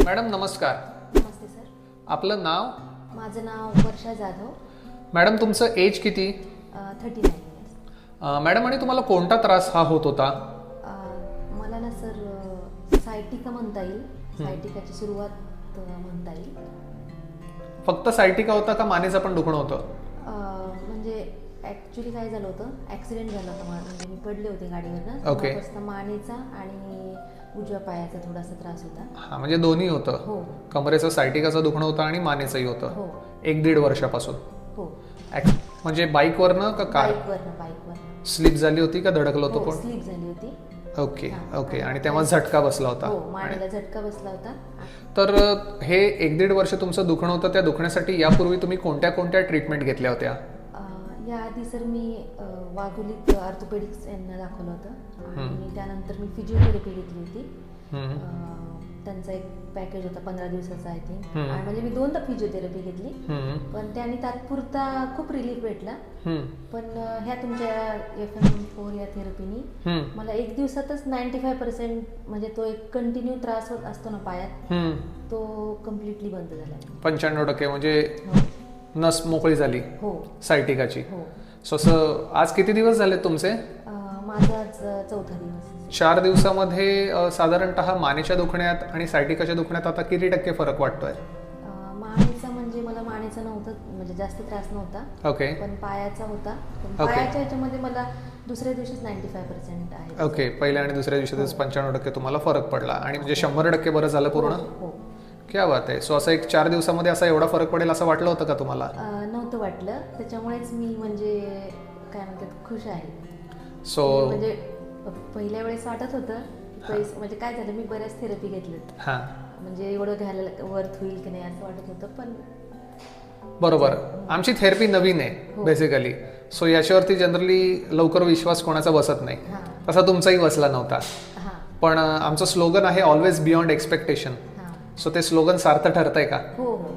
Madam नमस्कार. नमस्ते sir. आपलं नाव? माझं नाव वर्षा जाधव. मॅडम तुमचं एज किती? 39 इयर्स. मॅडम आणि तुम्हाला कोणता त्रास हा होत होता? मला ना सर सायटिका म्हणता येईल. सायटिकाची सुरुवात म्हणता येईल. फक्त सायटिका होता का मानेचं पण दुखणं होतं? म्हणजे ॲक्च्युली काय झालं होतं, ॲक्सिडेंट झाला होता म्हणजे मी पडले होते गाडीवरनं. ओके. तेव्हापासून मानेचा आणि उजव्या पायाचा थोडासा त्रास होता. हा म्हणजे दोन्ही होतं. हो कमरेचं सायटिकाचं दुखणं होतं आणि मानेचंही होतं. हो 1-1.5 वर्षापासून. हो. म्हणजे बाईकवरनं का कार? बाईकवरनं. स्लिप झाली होती का धडकलं होतं कोण? स्लिप झाली होती. Okay okay. आणि तेव्हा झटका बसला होता. हो, मानेला झटका बसला होता. तर हे 1-1.5 वर्ष तुमचं दुखणं होतं. त्या दुखण्यासाठी यापूर्वी तुम्ही कोणत्या कोणत्या ट्रीटमेंट घेतल्या होत्या? याआधी सर मी वाघोलीत ऑर्थोपेडिक्स यांना दाखवलं होतं आणि त्यानंतर मी फिजिओथेरपी घेतली होती. त्यांचा एक पॅकेज होता 15 दिवसाचा आय थिंक. आणि म्हणजे मी 2दा फिजिओथेरपी घेतली, पण त्याने तात्पुरता खूप रिलीफ भेटला. पण ह्या तुमच्या FM4 या थेरपीनी मला 1 दिवसातच 95% म्हणजे तो एक कंटिन्यू त्रास होत असतो ना पायात, तो कम्प्लिटली बंद झाला. 95% म्हणजे नस मोकळी झाली. हो. सायटिकाची. हो. सो असं आज किती दिवस झाले तुमचे? माझा आज 4था दिवस. 4 दिवसामध्ये साधारणतः मानेच्या दुखण्यात आणि सायटिकाच्या दुखण्यात आता किती टक्के फरक वाटतोय? मानेचा म्हणजे मला मानेचा नव्हतं, म्हणजे जास्त त्रास नव्हता. ओके. पण पायाचा होता. पण ओके. पायाच्या ह्याच्यामध्ये मला दुसऱ्या दिवशीच 95% आहे. ओके. पहिल्या आणि दुसऱ्या दिवशीच 95% तुम्हाला फरक पडला आणि म्हणजे 100% बरं झालं पूर्ण? हो. क्या बात आहे. सो असं एक 4 दिवसामध्ये असा एवढा फरक पडेल असं वाटलं होतं का तुम्हाला? नव्हतं वाटलं. त्याच्यामुळेच मी म्हणजे काय म्हणतात खुश आहे. सो म्हणजे पहिल्या वेळेस वाटत होतं म्हणजे काय झालं, मी बऱ्याच थेरपी घेतल्यात. हां म्हणजे एवढं घ्यायला वर्थ होईल की नाही असं वाटत होतं. पण बरोबर. आमची थेरपी नवीन आहे बेसिकली. सो याच्यावरती जनरली लवकर विश्वास कोणाचा बसत नाही. तसा तुमचाही बसला नव्हता. पण आमचं स्लोगन आहे ऑलवेज बियॉन्ड एक्सपेक्टेशन. सो ते स्लोगन सार्थ ठरतंय का? हो हो.